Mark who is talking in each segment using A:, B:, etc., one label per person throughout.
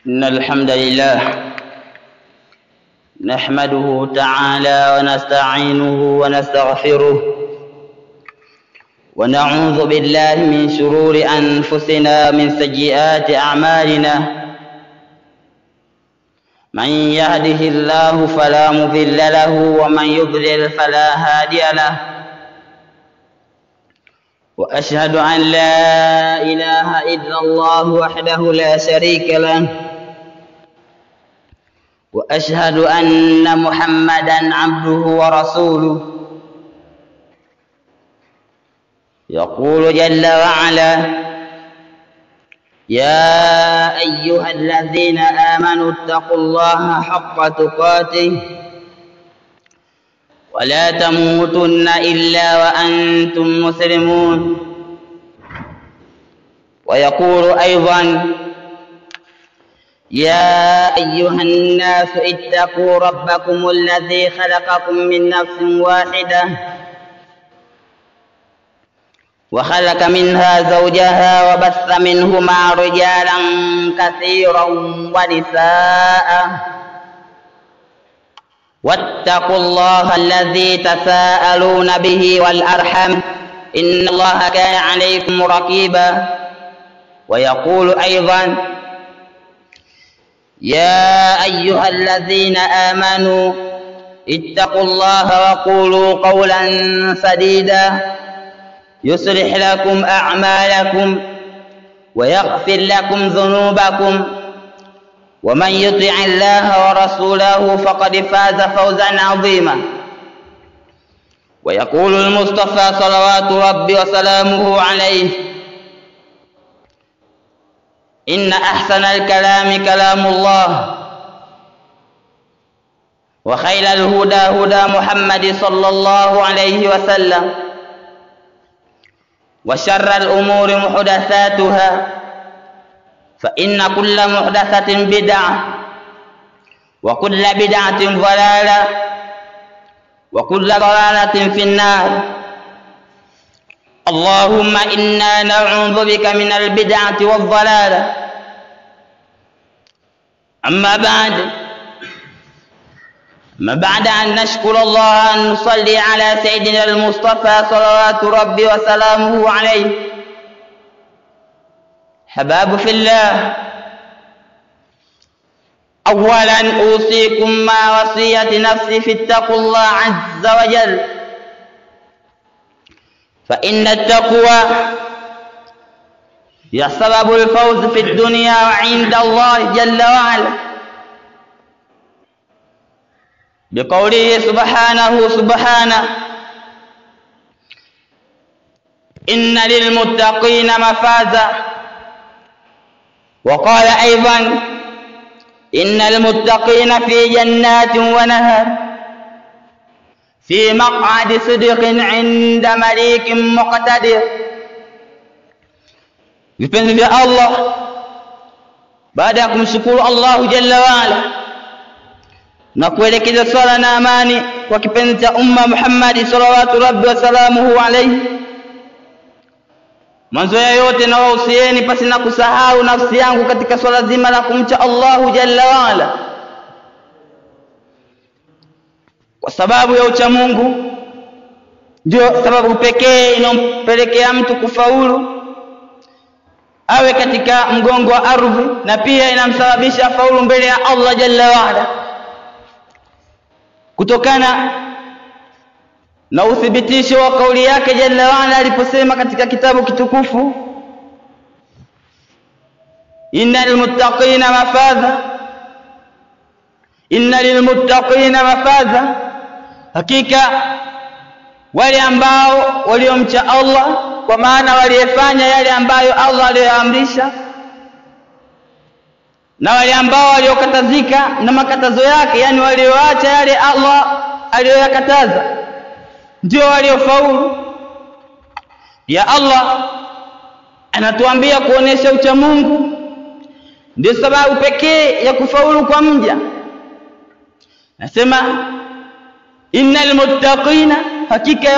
A: إن الحمد لله نحمده تعالى ونستعينه ونستغفره ونعوذ بالله من شرور أنفسنا من سيئات أعمالنا من يهده الله فلا مضل له ومن يضلل فلا هادي له وأشهد أن لا إله إلا الله وحده لا شريك له وأشهد أن محمدًا عبده ورسوله يقول جل وعلا يا أيها الذين آمنوا اتقوا الله حق تقاته ولا تموتن إلا وأنتم مسلمون ويقول أيضا يا أيها الناس اتقوا ربكم الذي خلقكم من نفس واحدة وخلق منها زوجها وبث منهما رجالا كثيرا ونساء واتقوا الله الذي تساءلون به والأرحام إن الله كان عليكم رقيبا ويقول أيضا يا أيها الذين آمنوا اتقوا الله وقولوا قولا سديدا يصلح لكم أعمالكم ويغفر لكم ذنوبكم ومن يطع الله ورسوله فقد فاز فوزا عظيما ويقول المصطفى صلوات ربي وسلامه عليه إن أحسن الكلام كلام الله وخير الهدى هدى محمد صلى الله عليه وسلم وشر الأمور محدثاتها فإن كل محدثة بدعة وكل بدعة ضلالة وكل ضلالة في النار اللهم إنا نعوذ بك من البدعة والضلالة أما بعد أن نشكر الله أن نصلي على سيدنا المصطفى صلوات ربي وسلامه عليه حباب في الله أولا أوصيكم مع وصية نفسي في اتقوا الله عز وجل فإن التقوى هي سبب الفوز في الدنيا وعند الله جل وعلا بقوله سبحانه إن للمتقين مفازا وقال أيضا إن المتقين في جنات ونهر في مقعد صدق عند مليك مقتدر. Vipenzi vya Allah, baada ya kumshukuru Allah jalla waala na kuelekeza swala na amani kwa kipenzi cha umma Muhammad sallallahu rabbi wa salamuhu alayhi, mwanzo ya yote na wahusieni pasi na kusahau nafsi yangu katika swala zima la kumcha Allah jalla waala, kwa sababu ya ucha Mungu ndio sababu pekee inompelekea mtu kufaulu awe katika mgongo wa ardhi, na pia inamsababisha faulu mbele ya Allah jalla waala, kutokana na uthibitisho wa kauli yake jalla waala aliposema katika kitabu kitukufu inna lilmuttaqina mafaza, hakika wale ambao waliomcha Allah, kwa maana waliyefanya yale ambayo Allah aliyoamrisha, na wale ambao waliokatazika na makatazo yake, yani walioacha yale Allah aliyoyakataza, ndio waliofaulu. Ya Allah anatuambia kuonesha ucha Mungu ndio sababu pekee ya kufaulu kwa mja. Nasema innal muttaqina, hakika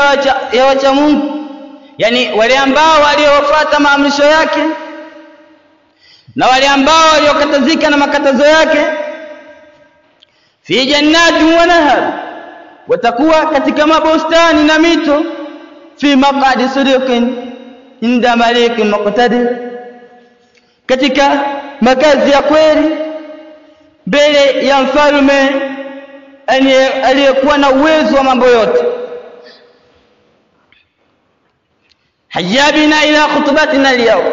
A: ya wacha Mungu, yani wale ambao waliofuata maamrisho yake na wale ambao waliokatazika na makatazo yake fi jannati wa nahar, watakuwa katika mabustani na mito, fi maq'adi sidqin inda malikin muqtadir, katika makazi ya kweli mbele ya mfalme aliyekuwa na uwezo wa mambo yote. Hajabina ila khutbatina al-yawm,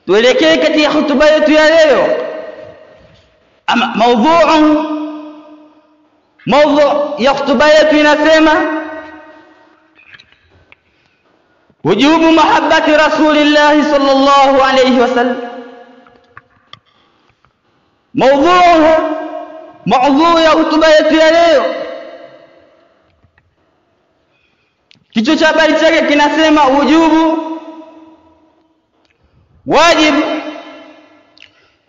A: tuelekee katika hutuba yetu ya leo. Ama mada ya hutuba yetu inasema wujubu mahabbati rasulillah sallallahu alayhi wasallam. Mada ya hutuba yetu ya leo, kichwa cha habari chake kinasema wajib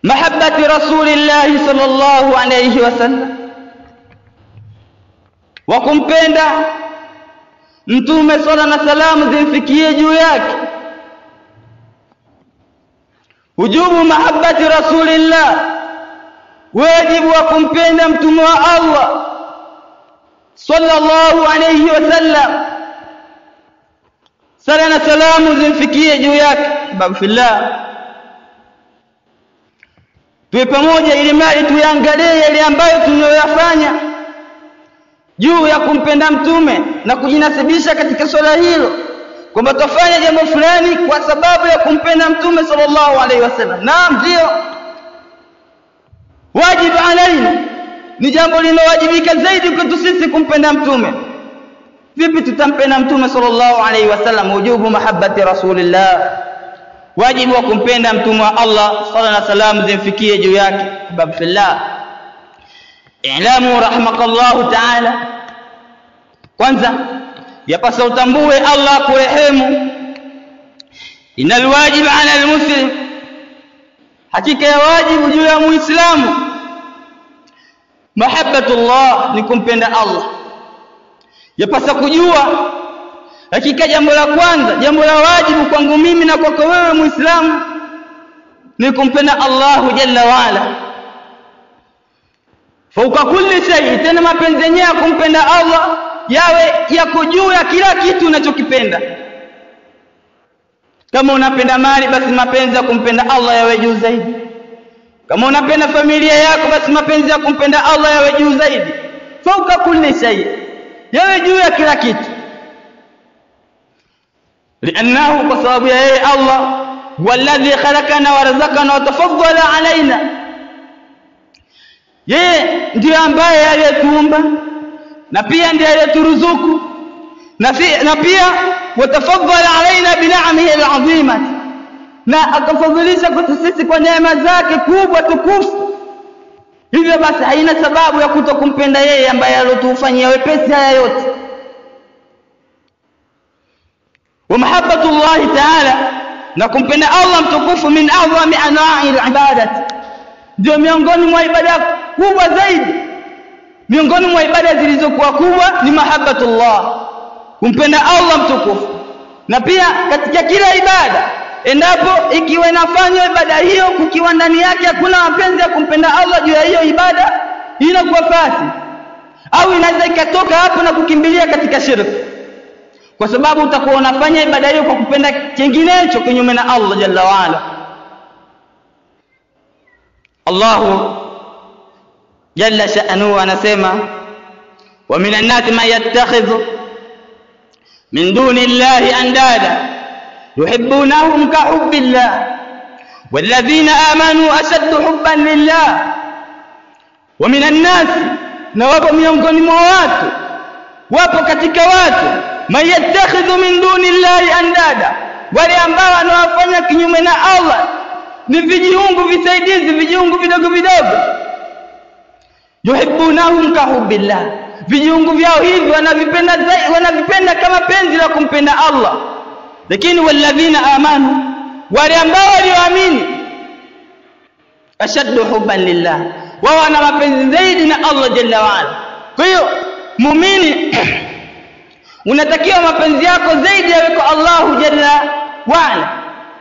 A: mahabbati rasulillah sallallahu alayhi wasallam, wa kumpenda mtume sala na salamu zimfikie juu yake. Wujubu mahabbati rasulillah, wajibu wa kumpenda mtume wa Allah sallallahu alayhi wasallam, sala na salamu zimfikie juu yake. Babu fillah, tuwe pamoja ili mali tuangalie yale ambayo tunayoyafanya juu ya kumpenda mtume na kujinasibisha katika swala hilo, kwamba tufanye jambo fulani kwa sababu ya kumpenda mtume sallallahu alaihi wasallam. Naam, ndio wajibu alaina, ni jambo linalowajibika zaidi kwetu sisi kumpenda mtume. Vipi tutampenda mtume sallallahu alaihi wasallam? Wujubu mahabbati rasulillah, wajibu wa kumpenda mtume wa Allah sala na salamu zimfikie juu yake. Bab fillah, i'lamu rahmakallahu ta'ala, kwanza yapasa utambue Allah kurehemu, inal wajib ala almuslim, hakika ya wajibu juu ya muislamu mahabbatullah, ni kumpenda Allah. Yapasa kujua hakika jambo la kwanza, jambo la wajibu kwangu mimi na kwako wewe muislamu, ni kumpenda Allah jalla waala fauka kulli shay. Tena mapenzi yenyewe ya kumpenda Allah yawe yako juu ya kila kitu unachokipenda. Kama unapenda mali, basi mapenzi ya kumpenda Allah yawe juu zaidi. Kama unapenda familia yako, basi mapenzi ya kumpenda Allah yawe juu zaidi. Fauka kulli shay, yawe juu ya kila kitu. لأنه بسبب يا الله والذي خلقنا ورزقنا وتفضل علينا, yeye ndiye ambaye aliyetuumba na pia ndiye aliyeturuzuku na pia watafaddala alaina bina'amihi al'azima, na akafadhilisha kwetu sisi kwa neema zake kubwa tukufu. Hivyo basi haina sababu ya kutokumpenda yeye ambaye alotufanyia wepesi haya yote. Wa mahabbatullahi ta'ala, na kumpenda Allah mtukufu, min a'zami anwa'i al-ibadat, ndio miongoni mwa ibada kubwa zaidi. Miongoni mwa ibada zilizokuwa kubwa ni mahabbatullah, kumpenda Allah mtukufu. Na pia katika kila ibada, endapo ikiwa inafanywa ibada hiyo kukiwa ndani yake hakuna mapenzi ya kumpenda Allah juu ya hiyo ibada, inakuwa fasi, au inaweza ikatoka hapo na kukimbilia katika shirki, kwa sababu utakuwa unafanya ibada hiyo kwa kupenda kinginecho kinyume na Allah jalla waala. Allahu jalla sha'nuhu anasema, wa minan nasi man yattakhidhu min duni llahi andada yuhibbunahum ka hubbillah walladhina amanu ashaddu hubban lillah. Wa minan nasi, na wapo miongoni mwa watu, wapo katika watu, man yattakhidhu min duni llahi andada, wale ambao wanawafanya kinyume na Allah ni vijiungu visaidizi, vijiungu vidogo vidogo. Yuhibbunahum ka hubbillah, vijiungu vyao hivi wanavipenda kama penzi la kumpenda Allah. Lakini walladhina amanu, wale ambao walioamini, ashaddu hubban lillah, wao wana mapenzi zaidi na Allah jalla waala. Kwa hiyo muumini unatakiwa mapenzi yako zaidi yawe kwa Allah jalla waala.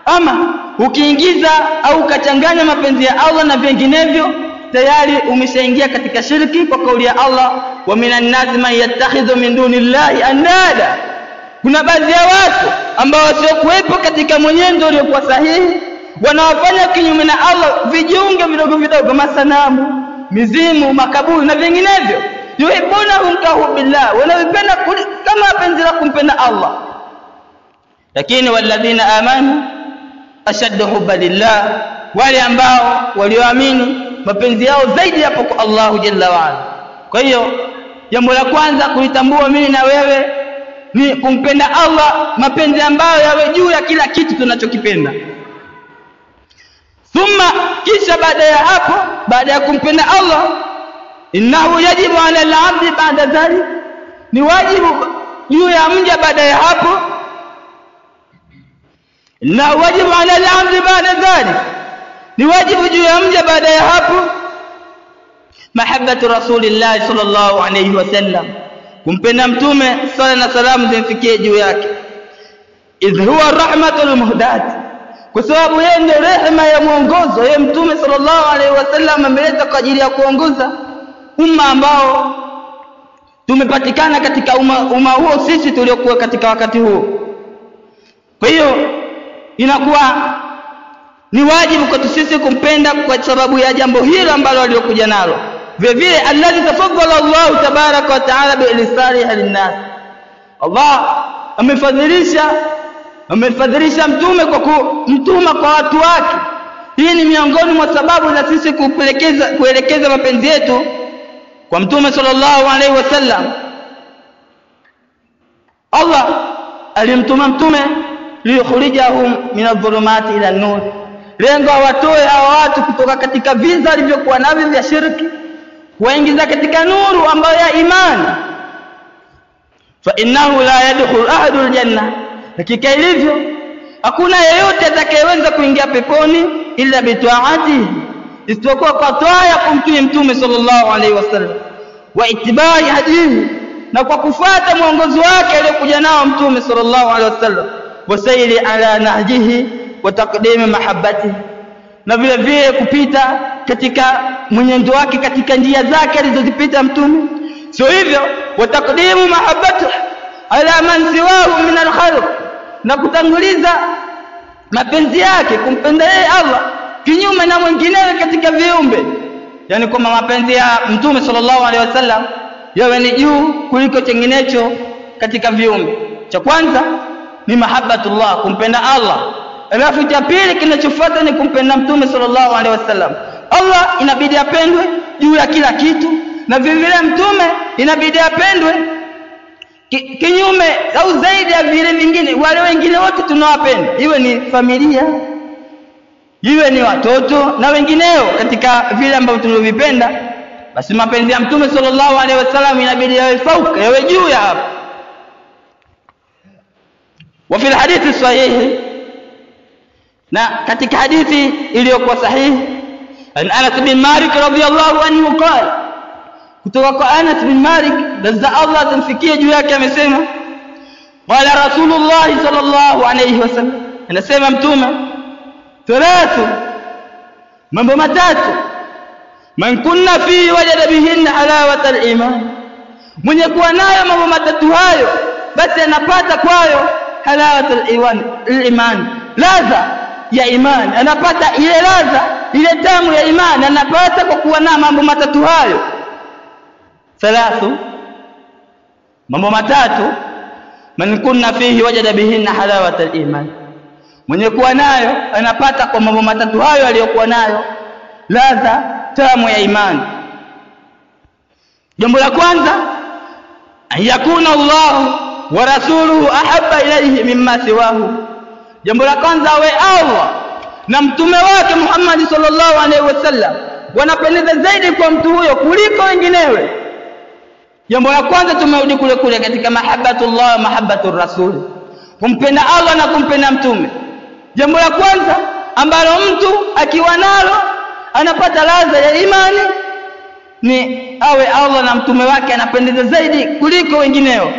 A: Ama ukiingiza au ukachanganya mapenzi ya Allah na vinginevyo, tayari umeshaingia katika shirki, kwa kauli ya Allah, wa minan nasi man yattakhidhu min dunillahi andada. Kuna baadhi ya watu ambao wasiokuwepo katika mwenendo uliokuwa sahihi, wanawafanya kinyume na Allah vijiunge vidogo vidogo, masanamu, mizimu, makaburi na vinginevyo. Yuhibbunahum kahubbillah, wanawapenda kama penzi la kumpenda Allah. Lakini walladhina amanu ashaddu hubba lillah, wale ambao walioamini mapenzi yao zaidi yapo kwa Allahu jalla wa ala. Kwa hiyo jambo la kwanza kulitambua mimi na wewe ni kumpenda Allah, mapenzi ambayo yawe juu ya kila kitu tunachokipenda. Thumma, kisha baada ya hapo, baada ya kumpenda Allah, innahu yajibu ala al-'abdi ba'da dhalik, ni wajibu juu ya mja baada ya hapo, innahu wajibu ala al-'abdi ba'da dhalik, ni wajibu juu ya mja baada ya hapo, mahabbatu rasulillah sallallahu alayhi wasallam, kumpenda mtume sala na salamu zimfikie juu yake. Idh huwa rahmatul muhdat, kwa sababu yeye ndiye rehema ya mwongozo. Yeye mtume sallallahu alayhi wasallam ameleta kwa ajili ya kuongoza umma ambao tumepatikana katika umma huo sisi tuliokuwa katika wakati huo. Kwa hiyo inakuwa ni wajibu kwetu sisi kumpenda kwa sababu ya jambo hilo ambalo aliokuja nalo. Vile vile alladhi tafaddala Allah tabaraka wa taala bi'lisarihi linnas, Allah amefadhilisha mtume kwa kumtuma kwa watu wake. Hii ni miongoni mwa sababu za sisi kuelekeza mapenzi yetu kwa mtume sallallahu alaihi wasallam. Allah alimtuma mtume liyukhrijahum min adh-dhulumati ila an-nur, lengo watoe hawa watu kutoka katika viza vilivyokuwa navyo vya shirki, waingiza katika nuru ambayo ya imani. Fa innahu la yadkhulu ahadul janna, hakika ilivyo hakuna yeyote atakayeweza kuingia peponi illa bitaati, isipokuwa kwa toa ya kumtii mtume sallallahu alaihi wasallam, wa itibai hadihi, na kwa kufuata mwongozo wake aliyokuja nao mtume sallallahu alaihi wasallam, wa sayri ala nahjihi wa taqdim mahabbatihi, na vile vile kupita katika mwenendo wake, katika njia zake alizozipita mtume. Sio hivyo, wa taqdim mahabbatihi ala man siwahu min al-khalq, na kutanguliza mapenzi yake kumpenda yeye Allah kinyume na mwinginewe katika viumbe. Yani kwamba mapenzi ya mtume sallallahu alaihi wasallam yawe ni juu kuliko chenginecho katika viumbe. Cha kwanza ni mahabbatullah, kumpenda Allah. Alafu cha pili kinachofuata ni kumpenda mtume sallallahu alaihi wasallam. Allah inabidi apendwe juu ya kila kitu, na vile vile mtume inabidi apendwe kinyume au zaidi ya vile vingine. Wale wengine wote tunawapenda, iwe ni familia, iwe ni watoto na wengineo katika vile ambavyo tunavipenda, basi mapenzi ya mtume sallallahu alaihi wasallam inabidi yawe fauka, yawe juu ya hapo. Wa fil hadithi sahihi, na katika hadithi iliyokuwa sahihi, an Anas bin Malik radhiyallahu anhu qala, kutoka kwa Anas bin Malik lazza Allah tumfikie juu yake, amesema qala Rasulullah sallallahu alayhi wasallam, anasema mtume, thalathu, mambo matatu, man kunna fi wajada bihinna halawata al-iman, mwenye kuwa nayo mambo matatu hayo basi anapata kwayo halawata al-iman, ladha ya imani, anapata ile ladha, ile tamu ya imani anapata kwa kuwa na mambo matatu hayo. Thalathu, mambo matatu, man kunna fihi wajada bihinna halawata al-iman, mwenye kuwa nayo anapata kwa mambo matatu hayo aliyokuwa nayo ladha tamu ya imani. Jambo la kwanza, yakuna Allah wa rasuluhu ahabba ilayhi mimma siwahu, jambo la kwanza awe Allah na mtume wake Muhammad sallallahu alaihi wasallam wanapendeza zaidi kwa mtu huyo kuliko wenginewe. Jambo la kwanza tumerudi kule katika mahabbatullah, mahabbatur rasul, kumpenda Allah na kumpenda mtume. Jambo la kwanza ambalo mtu akiwa nalo anapata ladha ya imani ni awe Allah na mtume wake anapendeza zaidi kuliko wengineo.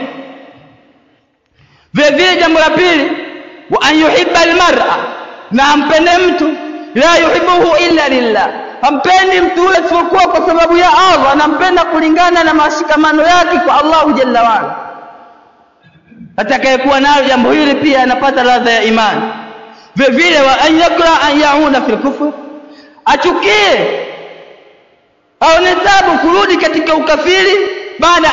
A: Vile vile jambo la pili, wa an yuhibba almar'a na ampende mtu la yuhibbuhu illa lillah, hampendi mtu yule isipokuwa kwa sababu ya Allah, anampenda kulingana na mashikamano yake kwa Allah jalla wa ala. Atakayekuwa nalo jambo hili pia anapata ladha ya imani. Vile vile wa an yakra an yauna fil kufr, achukie au nitabu kurudi katika ukafiri baada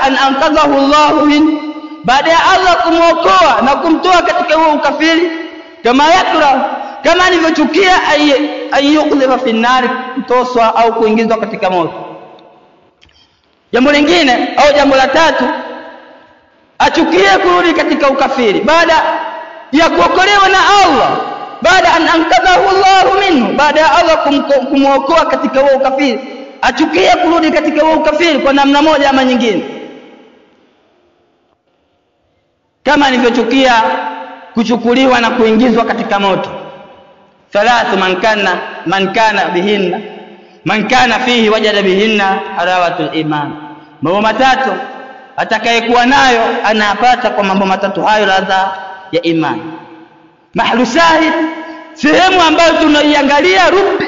A: an anqadhahu Allah min, baada ya Allah kumuokoa na kumtoa katika huo ukafiri. Kama yakra, kama alivyochukia ayuqdhifa fi nar, kutoswa au kuingizwa katika moto. Jambo lingine au jambo la tatu, achukie kurudi katika ukafiri baada ya kuokolewa na Allah, baada an anqadhahu Allah minhu, baada ya Allah kumuokoa katika huo ukafiri, achukie kurudi katika huo ukafiri kwa namna moja ama nyingine, kama alivyochukia kuchukuliwa na kuingizwa katika moto. Thalathu man kana fihi wajada bihinna halawatul iman, mambo matatu atakayekuwa nayo anapata kwa mambo matatu hayo ladha ya imani. Mahlu shahid, sehemu ambayo tunaiangalia rubi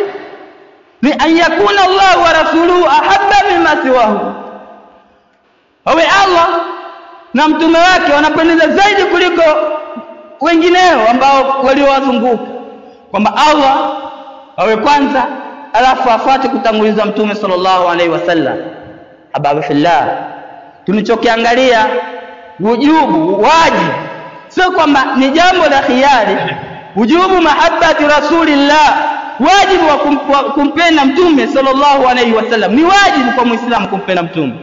A: ni an yakuna Allah wa rasuluhu ahabba mimma siwahu, awe Allah na mtume wake wanapendeza zaidi kuliko wengineo ambao waliowazunguka, kwamba Allah awe kwanza alafu afuate kutanguliza mtume sallallahu alaihi wasallam. Ababu fillah, tulichokiangalia wujubu, wajibu, sio kwamba ni jambo la khiari. Wujubu mahabbati rasulillah, wajibu wa kumpenda mtume sallallahu alaihi wasallam, ni wajibu kwa muislamu kumpenda mtume.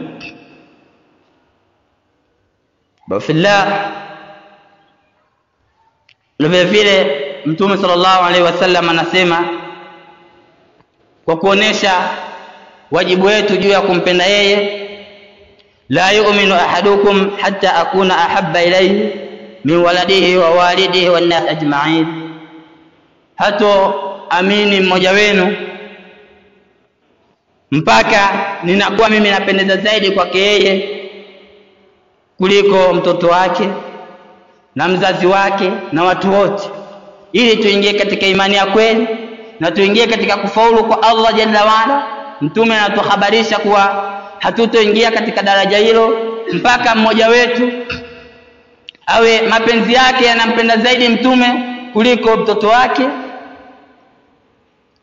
A: Ababu fillah, vile vile mtume sallallahu alaihi wasallam anasema kwa kuonesha wajibu wetu juu ya kumpenda yeye, la yu'minu ahadukum hatta akuna ahabba ilayhi min waladihi wa walidihi wan nas ajma'in, hato amini mmoja wenu mpaka ninakuwa mimi napendeza zaidi kwake yeye kuliko mtoto wake na mzazi wake na watu wote, ili tuingie katika imani ya kweli na tuingie katika kufaulu kwa Allah jalla waala. Mtume anatuhabarisha kuwa hatutoingia katika daraja hilo mpaka mmoja wetu awe mapenzi yake yanampenda zaidi mtume kuliko mtoto wake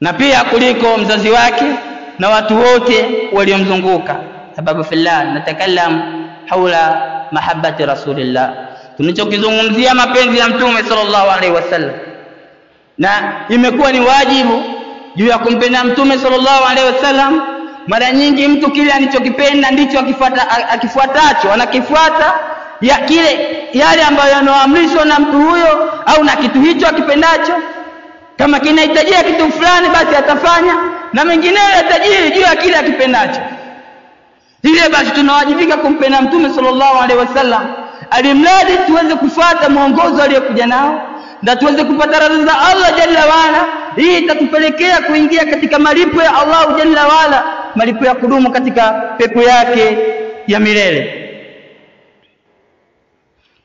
A: na pia kuliko mzazi wake na watu wote waliomzunguka. Sababu fillah natakalam haula mahabbati rasulillah, tunachokizungumzia mapenzi ya mtume sallallahu alaihi wasallam, na imekuwa ni wajibu juu ya kumpenda mtume sallallahu alaihi wasallam. Mara nyingi mtu kile anachokipenda ndicho akifuatacho, anakifuata ya kile yale ambayo yanaamrishwa na mtu huyo au na kitu hicho akipendacho. Kama kinahitajia kitu fulani basi atafanya, na mengineyo yatajiri juu ya kile akipendacho. Ile basi tunawajibika kumpenda mtume sallallahu alaihi wasallam, alimradi tuweze kufuata mwongozo aliyokuja nao na tuweze kupata radhi za Allah jalla waala. Hii itatupelekea kuingia katika malipo ya Allah jalla waala, malipo ya kudumu katika pepo yake ya milele.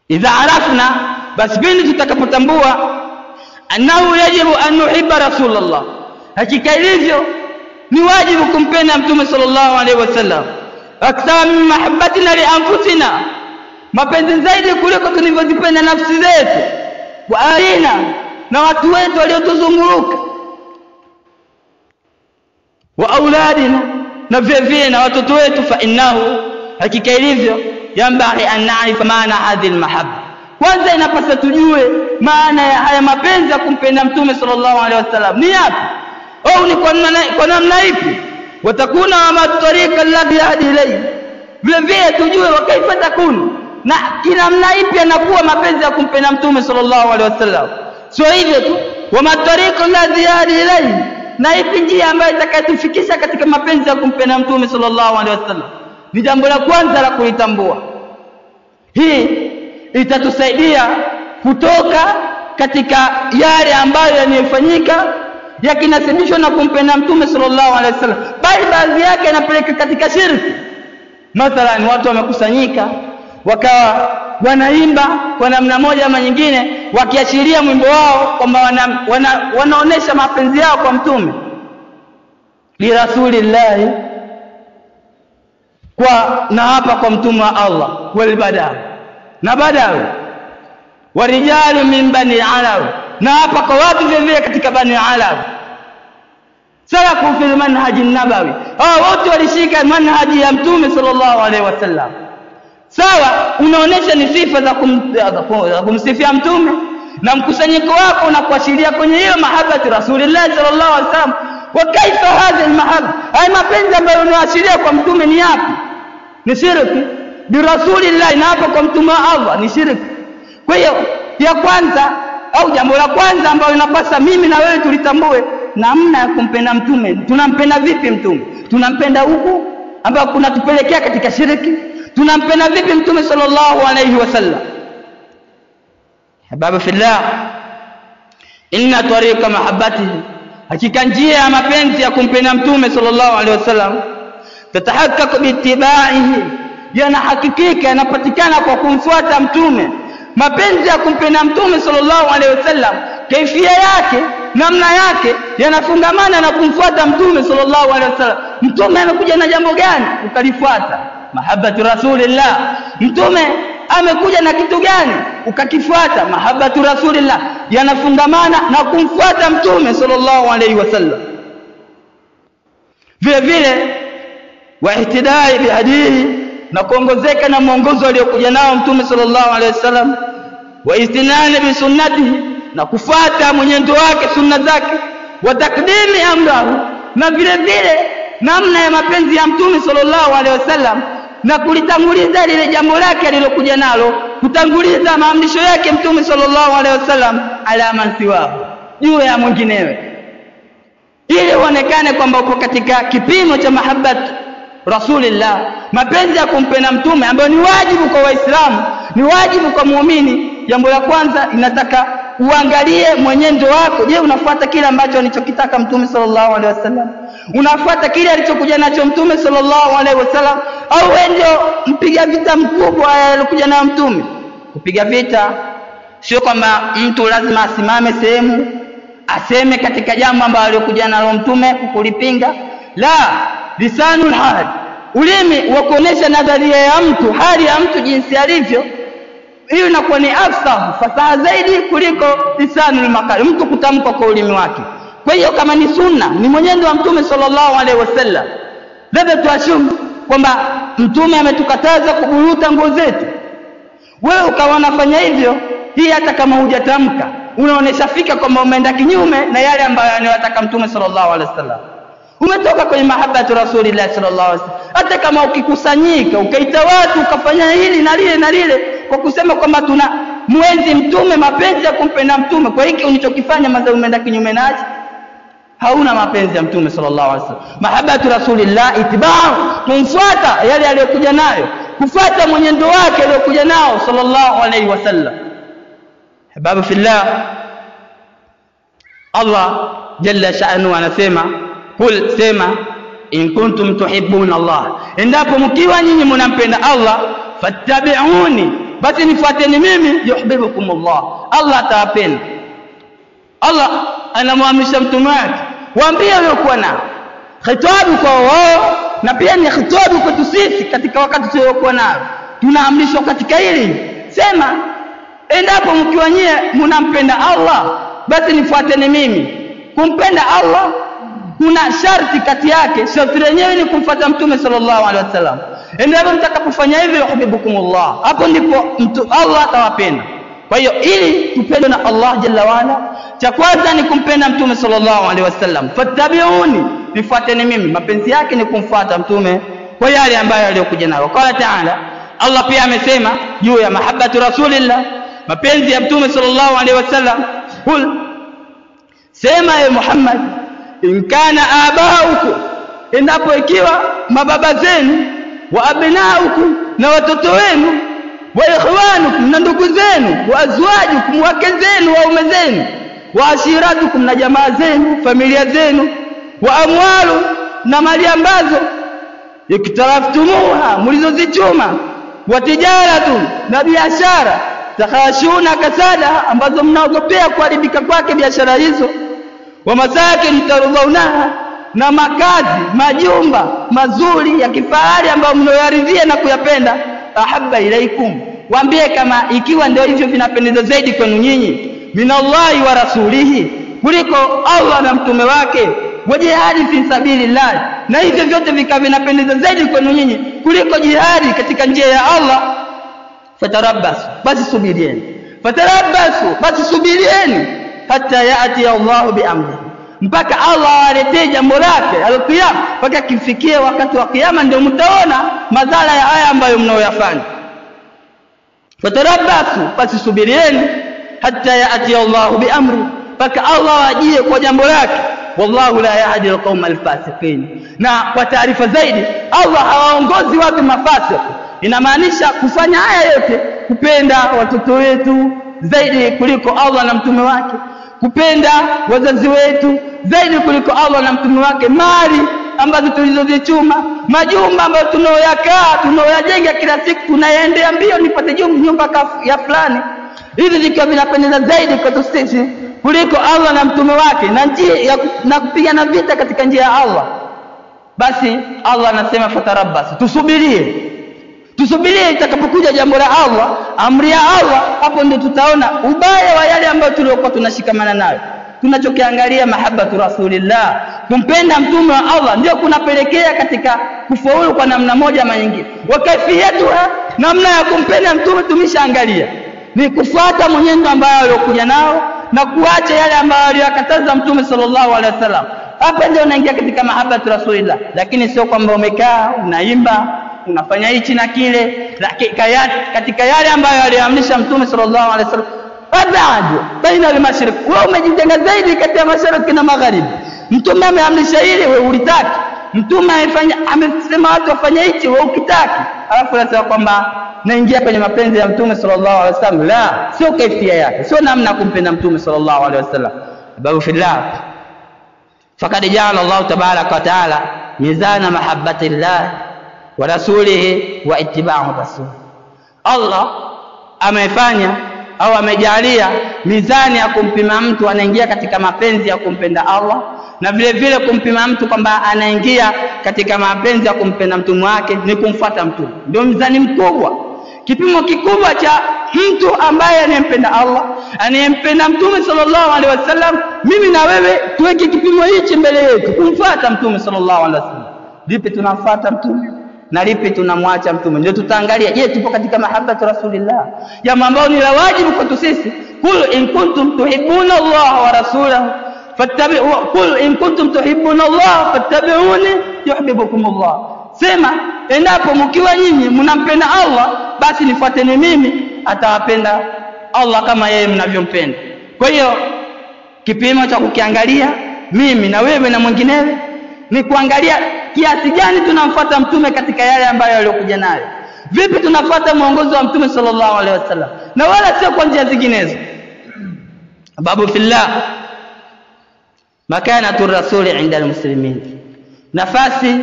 A: Idha arafna, basi pindi tutakapotambua annahu yajibu an nuhibba rasulullah, hakika ilivyo ni wajibu kumpenda mtume sallallahu alaihi wasallam, akthar min mahabbatina li anfusina, mapenzi zaidi kuliko tulivyozipenda nafsi zetu, wa alina, na watu wetu waliotuzunguka, wa auladina, na vile na watoto wetu. Fa innahu, hakika ilivyo, yambaghi an na'rifa maana hadhihi almahabba, kwanza inapasa tujue maana ya haya mapenzi ya kumpenda mtume sallallahu alaihi wasallam ni yapi au ni kwa namna ipi. Watakuna wa tariqa alladhi yahdi ilayhi, vile tujue wakaifa takunu, na kinamna ipi anakuwa mapenzi ya kumpenda mtume sallallahu alaihi wasallam. Sio hivyo tu, wa tariqa alladhi yahdi ilayhi, na ipi njia ambayo itakayotufikisha katika mapenzi ya kumpenda mtume sallallahu alaihi wasallam. Ni jambo la kwanza la kulitambua. Hii itatusaidia kutoka katika yale ambayo yanayofanyika yakinasibishwa na kumpenda mtume sallallahu alaihi wasallam, bali baadhi yake yanapeleka katika shirki. Mathalan, watu wamekusanyika wakawa wanaimba kwa namna moja ama nyingine, wakiashiria mwimbo wao kwamba wanaonesha mapenzi yao kwa mtume, li rasulillah, na hapa kwa mtume wa Allah, wal badawi, na badawi, warijalu min bani alawi, na hapa kwa watu vile katika bani alawi, salaku fil manhaji nabawi, hao wote walishika manhaji ya mtume sallallahu alaihi wasallam. Sawa, unaonesha ni sifa za kumsifia mtume, na mkusanyiko wako unakuashiria kwenye hiyo mahabbati rasulillah sallallahu alaihi wasallam. Wa kaifa hadha almahabba, ay mapenzi ambayo unaashiria kwa mtume ni yapi? Ni shirki bi rasulillah, na hapo kwa mtume wa Allah ni shirki. Kwa hiyo ya kwanza au jambo la kwanza ambalo linapasa mimi na wewe tulitambue, namna ya kumpenda mtume. Tunampenda vipi mtume? Tunampenda huku ambao kunatupelekea katika shirki? Tunampenda vipi mtume sallallahu alayhi wasallam? Habibi fillah, inna tariqa mahabbatihi, hakika njia ya mapenzi ya kumpenda mtume sallallahu alayhi wasallam, tatahakkaku biittiba'ihi, yanahakikika, yanapatikana kwa kumfuata mtume. Mapenzi ya kumpenda mtume sallallahu alayhi wasallam, kaifia yake, namna yake, yanafungamana na kumfuata mtume sallallahu alayhi wasallam. Mtume amekuja na jambo gani ukalifuata? Mahabbatu rasulillah. Mtume amekuja na kitu gani ukakifuata? Mahabbatu rasulillah. Yanafungamana na kumfuata mtume sallallahu alayhi wasallam. Vile vile wa ihtidai bihadihi, na kuongozeka na mwongozo aliokuja nao mtume sallallahu alayhi wasallam. Wa istinani bi sunnatihi, na kufuata mwenendo wake, sunna zake. Wa takdimi amrahu, na vile vile namna ya mapenzi ya mtume sallallahu alaihi wasallam, na kulitanguliza lile jambo lake alilokuja nalo, kutanguliza maamrisho yake mtume sallallahu alaihi wasallam ala man siwahu, juu ya mwinginewe, ili uonekane kwamba uko katika kipimo cha mahabbat rasulillah. Mapenzi ya kumpenda mtume ambayo ni wajibu kwa Waislamu, ni wajibu kwa muumini. Jambo la kwanza inataka uangalie mwenendo wako. Je, unafuata kile ambacho alichokitaka mtume sallallahu alaihi wasallam? Unafuata kile alichokuja nacho mtume sallallahu alaihi wasallam, au wewe ndio mpiga vita mkubwa alikuja na mtume? Kupiga vita sio kwamba mtu lazima asimame sehemu aseme katika jambo ambalo alikuja nalo mtume kukulipinga. La, lisanul hal, ulimi wa kuonesha nadharia ya mtu, hali ya mtu jinsi alivyo, hiyo inakuwa ni afsahu, fasaha zaidi kuliko lisanul maqal, mtu kutamka kwa ulimi wake. Kwa hiyo kama ni sunna, ni mwenendo wa mtume sallallahu alaihi wasallam, labda tuashumu kwamba mtume ametukataza kuburuta nguo zetu, wewe ukawa unafanya hivyo, hii hata kama hujatamka unaonesha fika kwamba umeenda kinyume na yale ambayo anayotaka mtume sallallahu alaihi wasallam. Umetoka kwenye mahabbatu rasulillah sallallahu alaihi wasallam. Hata kama ukikusanyika ukaita watu ukafanya hili na lile na lile kwa kusema kwamba tuna muenzi mtume, mapenzi ya kumpenda mtume, kwa hiki ulichokifanya mazao umeenda kinyume nacho, hauna mapenzi ya mtume sallallahu alaihi wasallam. Mahabbatu rasulillah itibaa, kumfuata yale aliyokuja nayo, kufuata mwenendo wake aliyokuja nao sallallahu alaihi wasallam. Habibi fillah, Allah jalla sha'nu anasema, kul, sema, in kuntum tuhibbuna Allah, endapo mkiwa nyinyi mnampenda Allah, fattabi'uni, basi nifuateni mimi, yuhibbukumullah, Allah atawapenda. Allah anamwamrisha mtume wake, waambie waliokuwa nao, khitabu kwa wao na pia ni khitabu kwetu sisi katika wakati tuliokuwa nao. Tunaamrishwa katika hili, sema endapo mkiwa nyinyi mnampenda Allah, basi nifuateni mimi. Kumpenda Allah kuna sharti kati yake, sharti lenyewe ni kumfuata mtume sallallahu alaihi wasallam. Endapo mtakapofanya hivyo, yuhibbukumullah, hapo ndipo Allah atawapenda. Kwa hiyo ili tupendwe na Allah jalla waala, cha kwanza ni kumpenda mtume sallallahu alaihi wasallam. Fattabi'uni, nifuateni mimi. Mapenzi yake ni kumfuata mtume kwa yale ambayo aliyokuja nayo. Qala ta'ala, Allah pia amesema juu ya mahabbatu rasulillah, mapenzi ya mtume sallallahu alaihi wasallam, kul, sema ya Muhammad, in kana abaukum, endapo ikiwa mababa zenu, wa abnaukum, na watoto wenu, wa ikhwanukum, na ndugu zenu, wa azwajukum, wake zenu, waume zenu, wa ashiratukum, na jamaa zenu, familia zenu, wa amwalu, na mali ambazo iktaraftumuha, mlizozichuma, wa tijaratun, na biashara, takhashuna kasada, ambazo mnaogopea kuharibika kwake biashara hizo, wa masakin tardhaunaha, na makazi, majumba mazuri ya kifahari ambayo mnayoyaridhia na kuyapenda, ahabba ilaikum, waambie kama ikiwa ndio hivyo vinapendeza zaidi kwenu nyinyi, minallahi wa rasulihi, kuliko Allah na mtume wake, wa jihadi fi sabilillah, na hivyo vyote vikawa vinapendeza zaidi kwenu nyinyi kuliko jihadi katika njia ya Allah, fatarabbasu, basi subirieni, fatarabbasu, basi subirieni, hatta yati Allah biamri, mpaka Allah aletee jambo lake al-qiyama, mpaka kifikie wakati wa kiyama ndio mtaona madhara ya haya ambayo mnaoyafanya. Fatarabbasu, basi subirieni, hatta yati Allah biamri, mpaka Allah ajie kwa jambo lake. Wallahu la yahdi alqawma alfasiqin. Na kwa taarifa zaidi, Allah hawaongozi watu mafasik. Inamaanisha kufanya haya yote, kupenda watoto wetu zaidi kuliko Allah na mtume wake, kupenda wazazi wetu zaidi kuliko Allah na mtume wake, mali ambazo tulizozichuma, majumba ambayo tunaoyakaa, tunaoyajenga kila siku, tunayaendea mbio nipate nyumba ya fulani, hivi vikiwa vinapendeza zaidi kwetu sisi kuliko Allah na mtume wake na njia na kupigana vita katika njia ya Allah, basi Allah anasema fatarabbas, tusubirie itakapokuja jambo la Allah, amri ya Allah. Hapo ndio tutaona ubaya wa yale ambayo tuliokuwa tunashikamana nayo. Tunachokiangalia mahabbatu rasulillah, kumpenda mtume wa Allah, ndio kunapelekea katika kufaulu kwa namna moja ama nyingine. Wa kaifiyatuha, namna ya kumpenda mtume tumeshaangalia, ni kufuata mwenendo ambao aliokuja nao na kuacha yale ambayo aliyakataza mtume sallallahu alaihi wasallam. Hapa ndio unaingia katika mahabbatu rasulillah, lakini sio kwamba umekaa unaimba unafanya hichi na kile, lakini katika yale ambayo aliamrisha mtume sallallahu alaihi wasallam, abadu baina al-mashriq, wewe umejitenga zaidi kati ya mashariki na magharibi. Mtume ameamrisha hili, wewe ulitaki. Mtume amesema watu wafanye hichi, wewe ukitaki. Alafu unasema kwamba naingia kwenye mapenzi ya mtume sallallahu alaihi wasallam. La, sio kaifia yake, sio namna kumpenda mtume sallallahu alaihi wasallam. Babu fillah, faqad ja'ala Allah tabaraka wa ta'ala mizana mahabbatillah wa rasulihi wa ittiba'u rasul. Allah amefanya au amejalia mizani ya kumpima mtu anaingia katika mapenzi ya kumpenda Allah, na vile vile kumpima mtu kwamba anaingia katika mapenzi ya kumpenda mtume wake ni kumfuata mtume. Ndio mizani mkubwa, kipimo kikubwa cha mtu ambaye anayempenda Allah, anayempenda mtume sallallahu alaihi wasallam. Mimi na wewe tuweke kipimo hichi mbele yetu, kumfuata mtume sallallahu alaihi wasallam. Lipi tunamfuata mtume na lipi tunamwacha mtume? Ndio tutaangalia, je, tupo katika mahabbatu rasulillah, jambo ambalo ni la wajibu kwetu sisi. Qul in kuntum tuhibbuna Allah wa rasulahu fattabi'u, qul in kuntum tuhibbuna Allah fattabi'uni yuhibbukum Allah. Sema, endapo mkiwa nyinyi mnampenda Allah, basi nifuateni mimi, atawapenda Allah kama yeye mnavyompenda. Kwa hiyo kipimo cha kukiangalia mimi na wewe na mwinginewe ni kuangalia kiasi gani tunamfuata mtume katika yale ambayo aliyokuja nayo. Vipi tunafuata mwongozo wa mtume sallallahu alaihi wasallam, na wala sio kwa njia zinginezo. Babu fillah, makanatu rasuli inda almuslimin, nafasi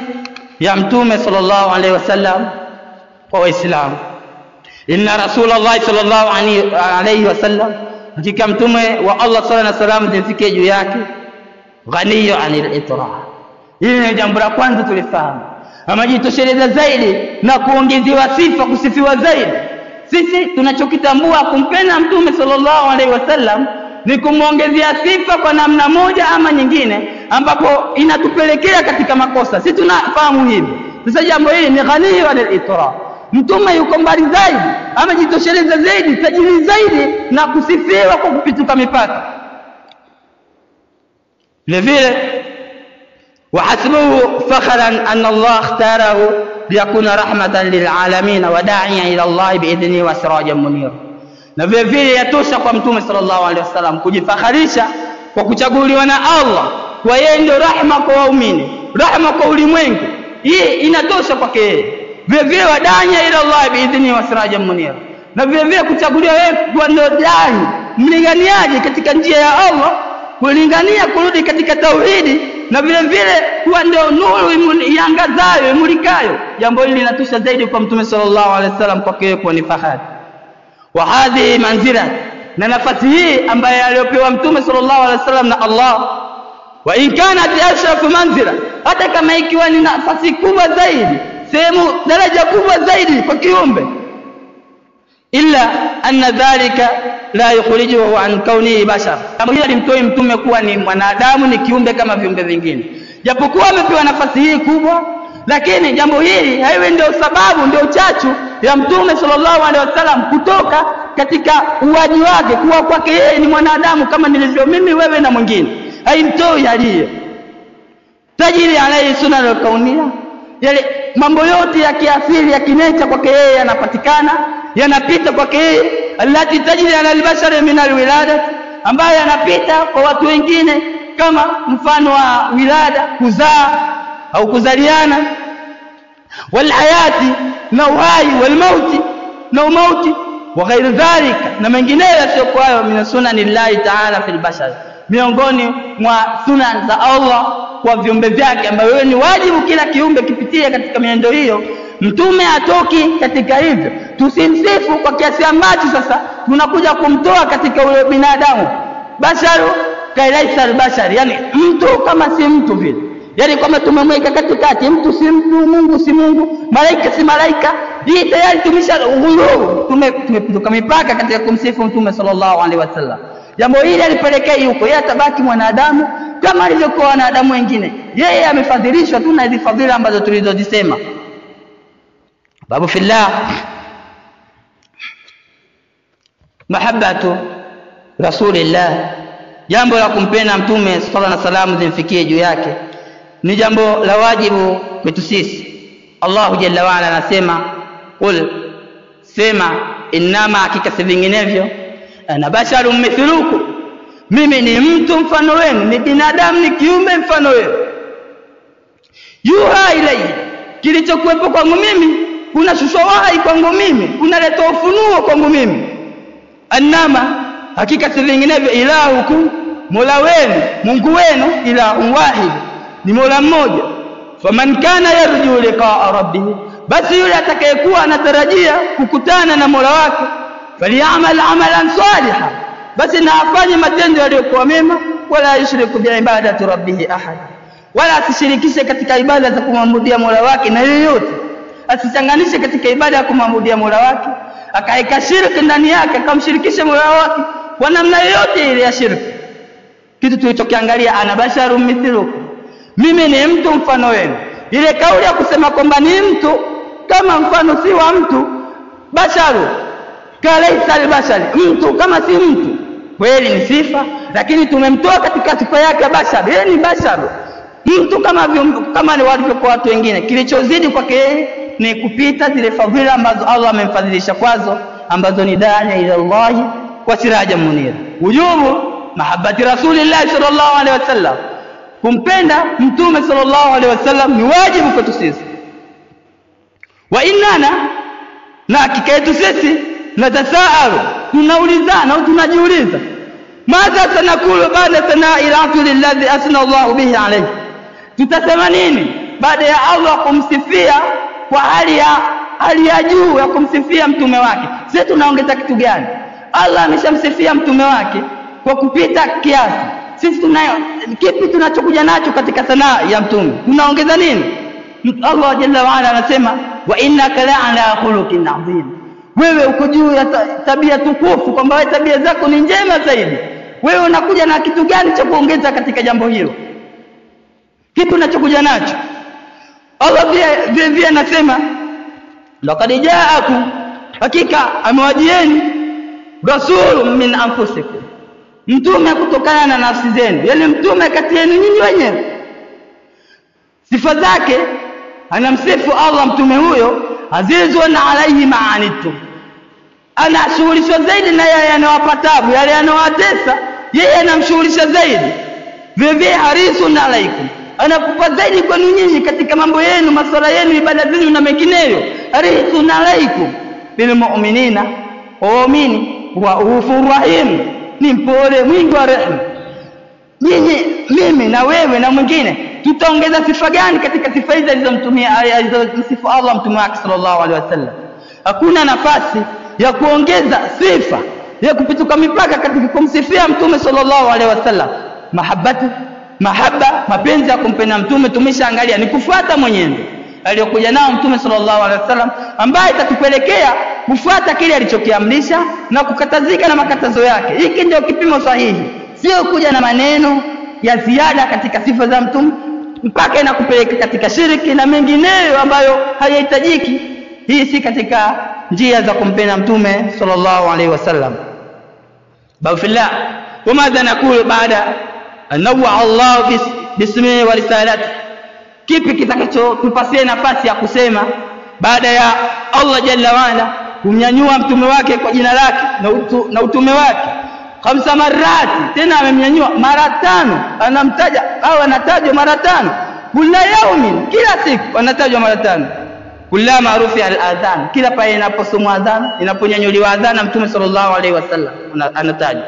A: ya mtume sallallahu alaihi wasallam kwa Waislamu. Inna rasulullah sallallahu alaihi wasallam, hakika mtume wa Allah sallallahu alaihi wasallam zimfikie juu yake, ghaniyu anil itra. Hili ni jambo la kwanza tulifahamu. Amejitosheleza zaidi na kuongezewa sifa, kusifiwa zaidi. Sisi tunachokitambua kumpenda mtume sallallahu alaihi wasallam ni kumwongezea sifa kwa namna moja ama nyingine, ambapo inatupelekea katika makosa. Sisi tunafahamu hivi. Sasa jambo hili ni ghaniyu anil itra. Mtume yuko mbali zaidi, amejitosheleza zaidi, tajiri zaidi na kusifiwa kwa kupituka mipaka. Vile vile وحسبه فخرا أن الله اختاره ليكون رحمة للعالمين وداعيا إلى الله بإذنه وسراجا منيرا. Na vile vile yatosha kwa mtume sallallahu alaihi wasallam kujifakharisha kwa kuchaguliwa na Allah, kwa yeye ndio rahma kwa waumini, rahma kwa ulimwengu. Hii inatosha kwake yeye. Vile vile wadanya ila Allah biidhni wa sirajan munira, na vile vile kuchaguliwa wewe kwa ndio dai mlinganiaje katika njia ya Allah, kulingania kurudi katika tauhidi na vile vile kuwa ndio nuru iangazayo imulikayo. Jambo hili linatusha zaidi kwa Mtume sallallahu alaihi wasallam kwa kile kwa ni fahari. Wa hadhi manzila, na nafasi hii ambaye aliyopewa Mtume sallallahu alaihi wasallam na Allah, wa in kanat ashrafu manzila, hata kama ikiwa ni nafasi kubwa zaidi, sehemu daraja kubwa zaidi kwa kiumbe, illa anna dhalika la yukhrijuhu an kaunihi bashar, kama hili alimtoi mtume kuwa ni mwanadamu, ni kiumbe kama viumbe vingine. Japokuwa amepewa nafasi hii kubwa, lakini jambo hili haiwe ndio sababu, ndio chachu ya Mtume sallallahu alaihi wasallam kutoka katika uwaji wake, kuwa kwake yeye ni mwanadamu kama nilivyo mimi, wewe na mwingine. Haimtoi aliye tajiri alayhi sunna al-kaunia, yale mambo yote ya kiasili ya kinecha kwake yeye yanapatikana, yanapita kwake yeye, allati tajri ala al-bashar min al-wilada, ambaye yanapita kwa watu wengine kama mfano wa wilada, kuzaa au kuzaliana, wal hayati, na uhai, wal mauti, na umauti, wa ghairu dhalika, na mengineyo yasiyokuwa hayo, min sunanillahi ta'ala fil bashar, miongoni mwa sunan za Allah kwa viumbe vyake, ambayo ni wajibu kila kiumbe kipitie katika miendo hiyo. Mtume atoki katika hivyo. Tusimsifu kwa kiasi ambacho sasa tunakuja kumtoa katika ule binadamu, basharu kailaisa albashar, yani mtu kama si mtu vile, yani kama tumemweka katikati, mtu si mtu, Mungu si Mungu, malaika si malaika. Hii tayari tumepetuka mipaka katika kumsifu Mtume sallallahu alaihi wasallam. Jambo hili alipelekea huko, yeye atabaki mwanadamu kama alivyokuwa wanadamu wengine. Yeye amefadhilishwa tu na hizo fadhila ambazo tulizozisema. Babu fillah, mahabbatu rasulillah, jambo la kumpenda Mtume sallallahu alaihi wasallam zimfikie juu yake ni jambo la wajibu kwetu sisi. Allah jalla wa ala anasema, qul, sema, innama, hakika si vinginevyo, ana basharun mithlukum, mimi ni mtu mfano wenu, ni binadamu, ni kiumbe mfano wenu. Yuha ilayhi, kilichokuwepo kwangu mimi, kuna shushwa wahi kwangu mimi, kunaleta ufunuo kwangu mimi. Annama, hakika si vinginevyo, ilahukum, mola wenu, Mungu wenu, ilahun wahid, ni mola mmoja. Faman kana yarju liqa'a rabbih, basi yule atakayekuwa anatarajia kukutana na mola wake, falyamal amalan salihan, basi na afanye matendo yaliyokuwa mema, wala yushriku bi ibadati rabbih ahad, wala asishirikishe katika ibada za kumwabudia mola wake na yeyote. Asichanganishe katika ibada ya kumwabudia mola wake akaeka shirki ndani yake, akamshirikisha mola wake kwa namna yoyote ile ya shirki. Kitu tulichokiangalia, ana basharun mithlukum, mimi ni mtu mfano wenu. Ile kauli ya kusema kwamba ni mtu kama mfano si wa mtu, basharu kalaisa albashari, mtu kama si mtu, kweli ni sifa, lakini tumemtoa katika sifa yake ya bashar. Yeye ni basharu, mtu kama ni walivyokuwa watu wengine. Kilichozidi kwake yeye ni kupita zile fadhila ambazo Allah amemfadhilisha kwazo, ambazo ni da'ia ila Allah wa siraja munira. Wujubu mahabbati rasulillah sallallahu alaihi wasallam, kumpenda Mtume sallallahu alaihi wasallam ni wajibu kwetu sisi. Wa innana, na hakika yetu sisi, natasaalu, tunaulizana au tunajiuliza, madha sanakulu baada sanai rasulilladhi asna Allahu bihi alayhi, tutasema nini baada ya Allah kumsifia kwa hali ya juu ya kumsifia mtume wake? Sisi tunaongeza kitu gani? Allah ameshamsifia mtume wake kwa kupita kiasi, sisi tunayo kipi tunachokuja nacho katika sanaa ya mtume? Tunaongeza nini? Allah jalla wa ala anasema, wa innaka la'ala khuluqin adhim, wewe uko juu ya tabia tukufu, kwamba wewe tabia zako ni njema zaidi. Wewe unakuja na kitu gani cha kuongeza katika jambo hilo? Kipi unachokuja nacho? Allah vile anasema, laqad ja'akum, hakika amewajieni, rasulun min anfusikum, mtume kutokana na nafsi zenu, yani mtume kati yenu nyinyi wenyewe. Sifa zake, anamsifu Allah mtume huyo, azizun alayhi ma'anitum, anashughulisha zaidi na yale yanayowapatabu, yale yanayowatesa, yeye anamshughulisha zaidi. Vile harisun alaikum, anakupa zaidi kwa nyinyi katika mambo yenu, masuala yenu, ibada zenu na mengineyo. Harisun alaikum bil mu'minina, waamini, wa ufur rahim, ni mpole mwingi wa rehema. Nyinyi mimi na wewe na mwingine tutaongeza sifa gani katika sifa hizi alizomtumia alizomsifu Allah mtume wake sallallahu alaihi wasallam? Hakuna nafasi ya kuongeza sifa ya kupituka mipaka katika kumsifia mtume sallallahu alaihi wasallam. Mapenzi ya kumpenda mtume tumeshaangalia ni kufuata mwenendo aliyokuja nao mtume sallallahu alaihi wasallam, ambaye itatupelekea kufuata kile alichokiamrisha na kukatazika na makatazo yake. Hiki ndio kipimo sahihi, sio kuja na maneno ya ziada katika sifa za mtume mpaka inakupeleka katika shiriki na mengineyo ambayo hayahitajiki. Hii si katika njia za kumpenda mtume sallallahu alaihi wasallam. Bafillah, wamadha nakulu baada anawa Allah bismihi wa risalati, kipi kitakachotupasia nafasi ya kusema baada ya Allah jalla waala kumnyanyua mtume wake kwa jina lake na utume wake 5 marati, tena amemnyanyua mara 5, anamtaja au anatajwa mara 5 kila yaumin, kila siku anatajwa mara 5. Kila maarufi al-adhan, kila pale inaposomwa adhan, inaponyanyuliwa adhan mtume sallallahu alaihi wasallam anatajwa.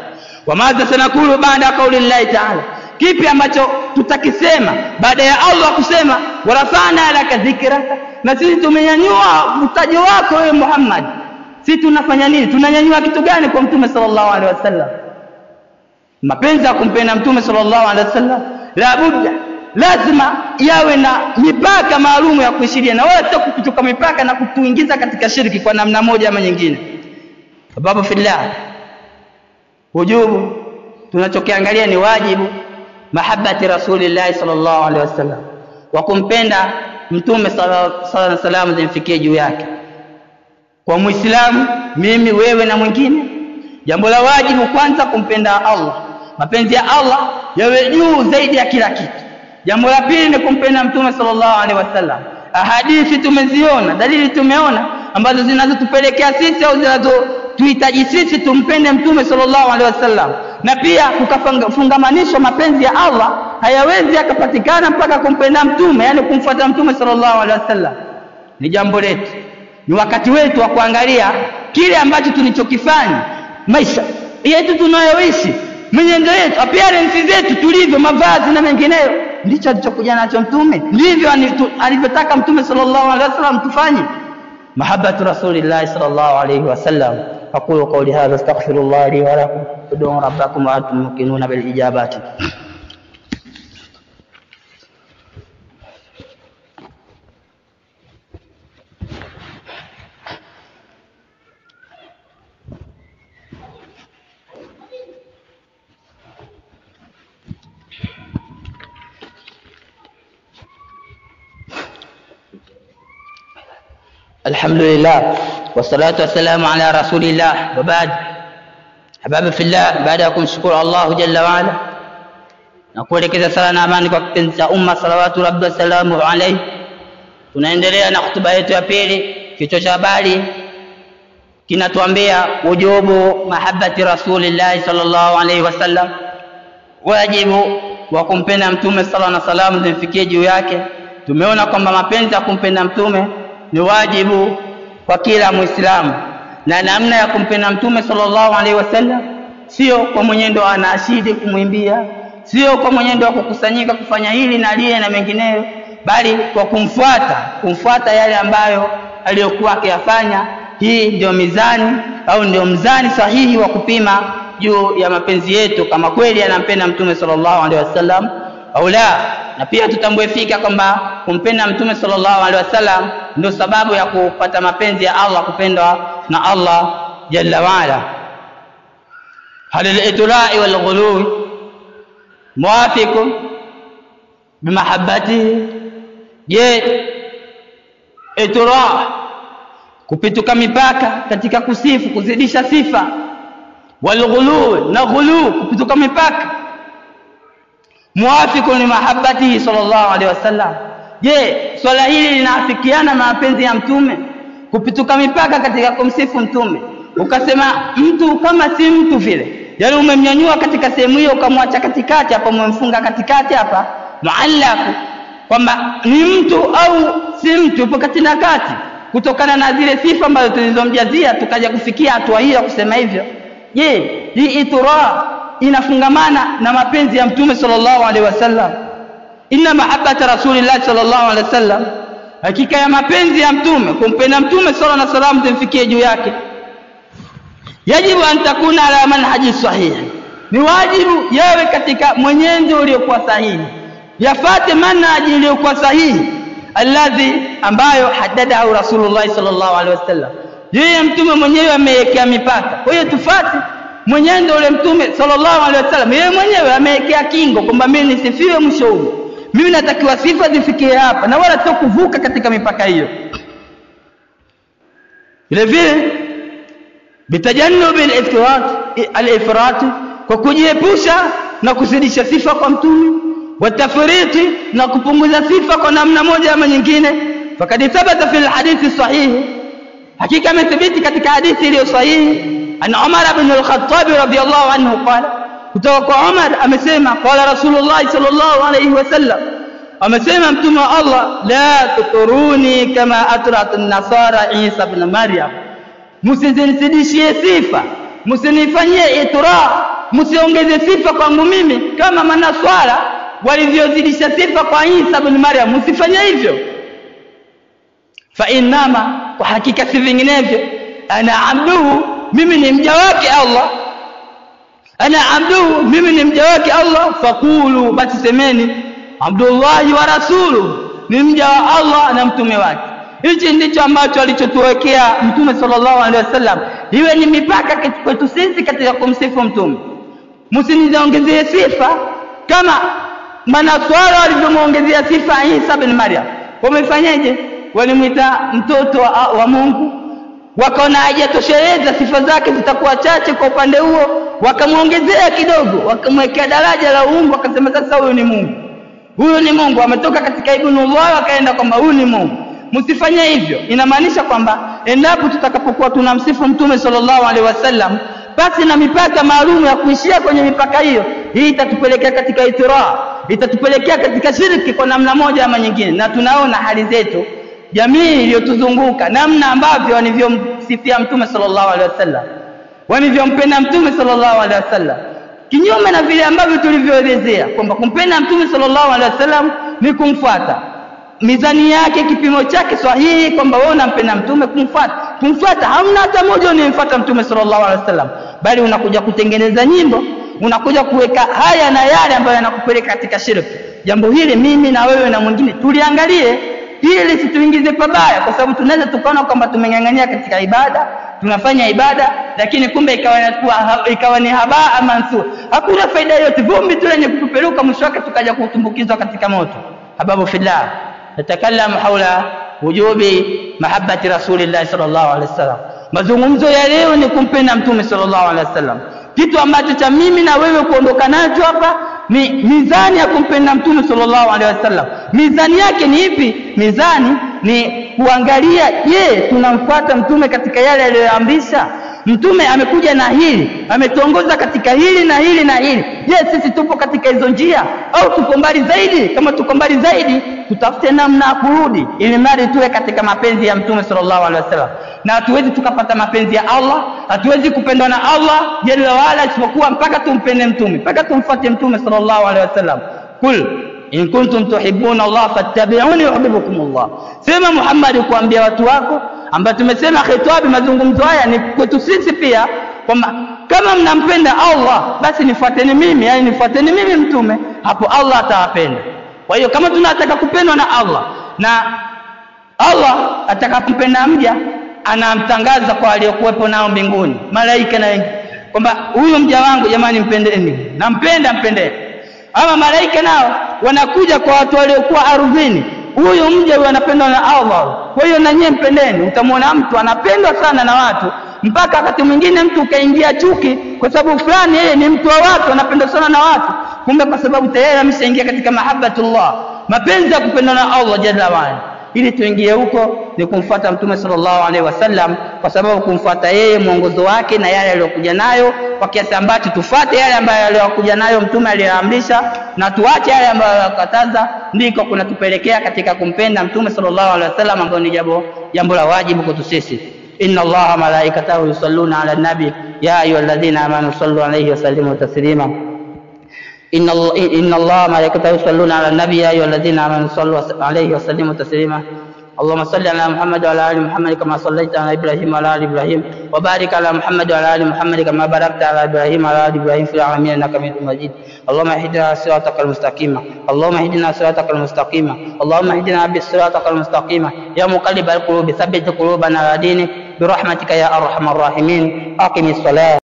A: Wa madha sanakulu baada kauli Allah ta'ala, kipi ambacho tutakisema baada ya Allah kusema warafana laka dhikraka, na sisi tumenyanyua mtajo wako wewe Muhammad. Sisi tunafanya nini? Tunanyanyua kitu gani kwa mtume sallallahu alaihi wasallam? Mapenzi ya kumpenda mtume sallallahu alaihi wasallam la budda, lazima yawe na mipaka maalum ya kuishiria, na wala sio kutoka mipaka na kutuingiza katika shirki kwa namna moja ama nyingine. Sababu fillah, wujubu tunachokiangalia ni wajibu mahabbati rasulillah sallallahu alaihi wasallam, wa kumpenda mtume sallallahu alaihi wasallam zimfikie juu yake. Kwa muislamu, mimi wewe na mwingine, jambo la wajibu kwanza kumpenda Allah, mapenzi ya Allah yawe juu zaidi ya kila kitu. Jambo la pili ni kumpenda mtume sallallahu alaihi wasallam. Hadithi tumeziona, dalili tumeona ambazo zinazotupelekea sisi au zinazotuhitaji sisi tumpende mtume sallallahu alaihi wasallam. Na pia kukafungamanishwa mapenzi ya Allah hayawezi yakapatikana mpaka kumpenda mtume, yani kumfuata mtume sallallahu alaihi wasallam. Ni jambo letu, ni wakati wetu wa kuangalia kile ambacho tulichokifanya, maisha yetu tunayoishi, mwenendo wetu, appearance zetu, tulivyo, mavazi na mengineyo, ndicho alichokuja nacho mtume, ndivyo alivyotaka mtume sallallahu alaihi wasallam tufanye. Mahabbatu rasulillah sallallahu alaihi wasallam. aqulu qawli hadha astaghfirullah li wa lakum, ud'u rabbakum wa antum muqinuna bil ijabati. Alhamdulillah wassalatu wassalamu ala rasulillah wa ba'd. Hababi fillah, baada ya kumshukuru Allah jalla wa ala na kuelekeza sala na amani kwa kipenzi cha umma salawatu rabbi wassalamu alayhi, tunaendelea na hutuba yetu ya pili. Kichwa cha habari kinatuambia wujubu mahabbati rasulillah sallallahu alayhi wasallam, wajibu wa kumpenda mtume sallallahu alayhi wasallam zimfikie juu yake. Tumeona kwamba mapenzi ya kumpenda mtume ni wajibu kwa kila Muislamu, na namna ya kumpenda mtume sallallahu alaihi wasallam sio kwa mwenendo wa anashidi kumwimbia, sio kwa mwenendo wa kukusanyika kufanya hili na lile na mengineyo, bali kwa kumfuata yale ambayo aliyokuwa akiyafanya. Hii ndio mizani au ndio mzani sahihi wa kupima juu ya mapenzi yetu, kama kweli anampenda mtume sallallahu alaihi wasallam au la. Na pia tutambue fika kwamba kumpenda mtume sallallahu alaihi wasallam ndio sababu ya kupata mapenzi ya Allah, kupendwa na Allah jalla waala. Hal al-itla'i wal ghuluwi muwafiqun bimahabbatihi, je, itla' kupituka mipaka katika kusifu, kuzidisha sifa, wal ghuluwi na ghuluwi kupituka mipaka, muwafiqun mahabbatihi sallallahu alaihi wasallam, je, swala hili linaafikiana na mapenzi ya mtume? Kupituka mipaka katika kumsifu mtume, ukasema mtu kama si mtu vile, yani umemnyanyua katika sehemu hiyo ukamwacha katikati hapa, umemfunga katikati hapa muallaq, kwamba ni mtu au si mtu, upo kati na kati, kutokana na zile sifa ambazo tulizomjazia tukaja kufikia hatua hiyo kusema hivyo. Je, hii itira inafungamana na mapenzi ya mtume sallallahu alaihi wasallam. Inna mahabbata rasulillah sallallahu alaihi wasallam, hakika ya mapenzi ya mtume, kumpenda mtume sallallahu alaihi wasallam tumfikie juu yake, yajibu an takuna ala manhaji sahih, ni wajibu yawe katika mwenendo uliokuwa sahihi, yafate manhaji uliokuwa sahihi, alladhi ambayo haddadahu rasulullah sallallahu alaihi wasallam, yeye mtume mwenyewe amewekea mipaka. Kwa hiyo tufuate mwenendo ule mtume sallallahu alaihi wasallam, yeye mwenyewe amewekea kingo kwamba mimi nisifiwe mwisho huu, mimi natakiwa sifa zifikie hapa, na wala sio kuvuka katika mipaka hiyo. Vile vile bitajannubi al-ifrat, kwa kujiepusha na kuzidisha sifa kwa mtume, wa tafriti, na kupunguza sifa kwa namna moja ama nyingine. Fakad thabata fil hadithi sahihi, hakika imethibiti katika hadithi iliyo sahihi, an Umar ibn al-Khattab radiyallahu anhu qala, kutoka kwa Umar amesema, qala Rasulullah sallallahu alayhi wasallam, amesema mtume wa Allah, la tuturuni kama atrat an-nasara Isa ibn Maryam, msizidishie sifa, msinifanyie itra, msiongeze sifa kwangu mimi kama manaswara walivyozidisha sifa kwa Isa ibn Maryam, msifanye hivyo. Fa inama, kwa hakika si vinginevyo, ana abduhu, mimi ni mja wake Allah, ana abduhu, mimi ni mja wake Allah, faqulu, basi semeni, Abdullah wa rasuluhu, ni mja wa Allah na mtume wake. Hichi ndicho ambacho alichotuwekea mtume sallallahu alaihi wasallam, iwe ni mipaka kwetu sisi katika kumsifu mtume. Msiniongezee sifa kama manaswara walivyomuongezea sifa Isa ibn Maryam. Wamefanyaje? Walimuita mtoto wa Mungu, wakaona hajatosheleza, sifa zake zitakuwa chache kwa upande huo, wakamuongezea kidogo, wakamwekea daraja la uungu, wakasema sasa huyu ni Mungu, huyu ni Mungu, ametoka katika ibnullah wakaenda kwamba huyu ni Mungu. Msifanye hivyo. Inamaanisha kwamba endapo tutakapokuwa tunamsifu mtume sallallahu alaihi wasallam, basi na mipaka maalum ya kuishia kwenye mipaka hiyo, hii itatupelekea katika itira, itatupelekea katika shirki kwa namna moja ama nyingine. Na tunaona hali zetu, jamii iliyotuzunguka, namna ambavyo walivyomsifia mtume sallallahu alaihi wasallam, walivyompenda mtume sallallahu alaihi wasallam, kinyume na vile ambavyo tulivyoelezea kwamba kumpenda mtume sallallahu alaihi wasallam ni kumfuata mizani yake, kipimo chake sahihi, kwamba wewe unampenda mtume, kumfuata. Hamna hata mmoja unayemfuata mtume sallallahu alaihi wasallam, bali unakuja kutengeneza nyimbo, unakuja kuweka haya na yale ambayo yanakupeleka katika shirki. Jambo hili mimi na wewe na mwingine tuliangalie, ili situingize pabaya, kwa sababu tunaweza tukaona kwamba tumengangania katika ibada, tunafanya ibada, lakini kumbe ikawa ni habaa mansur, hakuna faida yote, vumbi tu lenye kutuperuka, mwisho wake tukaja kutumbukizwa katika moto. Hababu fillah, natakallamu haula wujubi mahabbati rasulillah sallallahu alaihi wasallam. Mazungumzo ya leo ni kumpenda mtume sallallahu alaihi wasallam. Kitu ambacho cha mimi na wewe kuondoka nacho hapa ni mizani ya kumpenda mtume sallallahu alaihi wasallam. Mizani yake ni ipi? Mizani ni kuangalia, je, tunamfuata mtume katika yale aliyoamrisha? Mtume amekuja na hili, ametuongoza katika hili na hili na hili. Je, sisi tupo katika hizo njia au tuko mbali zaidi? Kama tuko mbali zaidi, tutafute namna ya kurudi, ili mradi tuwe katika mapenzi ya mtume sallallahu alaihi wasallam. Na hatuwezi tukapata mapenzi ya Allah, hatuwezi kupendwa na Allah jalla wala, isipokuwa mpaka tumpende mtume, mpaka tumfuate mtume sallallahu alaihi wasallam. Kul in kuntum tuhibbuna Allah fattabi'uni yuhibbukumullah. Sema Muhammad kuambia watu wako, ambao tumesema khitabi, mazungumzo haya ni kwetu sisi pia, kwamba kama mnampenda Allah basi nifuateni mimi, yani nifuateni mimi mtume, hapo Allah atawapenda. Kwa hiyo kama tunataka kupendwa na Allah, na Allah atakapompenda mja, anamtangaza kwa aliyokuwepo nao mbinguni, malaika na wengine, kwamba huyu mja wangu jamani mpendeni, nampenda mpendeni. Ama malaika nao wanakuja kwa watu waliokuwa ardhini, huyu mja huyu anapendwa na Allah, kwa hiyo na nyie mpendeni. Utamwona mtu anapendwa sana na watu, mpaka wakati mwingine mtu ukaingia chuki kwa sababu fulani yeye ni mtu wa watu, anapendwa sana na watu, kumbe kwa sababu tayari ameshaingia katika mahabbatullah, mapenzi ya kupendwa na Allah jalla waala. Ili tuingie huko ni kumfuata mtume sallallahu alaihi wasallam, kwa sababu kumfuata yeye, mwongozo wake na yale aliyokuja nayo, kwa kiasi ambacho tufuate yale ambayo aliyokuja nayo mtume aliyoamrisha, na tuache yale ambayo alikataza, ndiko kunatupelekea katika kumpenda mtume sallallahu alaihi wasallam, ambayo ni jambo la wajibu kwetu sisi. Inna Allaha malaikatahu yusalluna ala nabi يا أيها الذين آمنوا صلوا عليه وسلموا تسليما إن الله وملائكته يصلون على النبي يا أيها الذين آمنوا صلوا عليه وسلموا تسليما اللهم صل على محمد وعلى آل محمد كما صليت على إبراهيم وعلى آل إبراهيم وبارك على محمد وعلى آل محمد كما باركت على إبراهيم وعلى آل إبراهيم في العالمين إنك حميد مجيد اللهم اهدنا صراطك المستقيم اللهم اهدنا صراطك المستقيم اللهم اهدنا بالصراطك المستقيم يا مقلب القلوب ثبت قلوبنا على دينك برحمتك يا أرحم الراحمين أقم الصلاة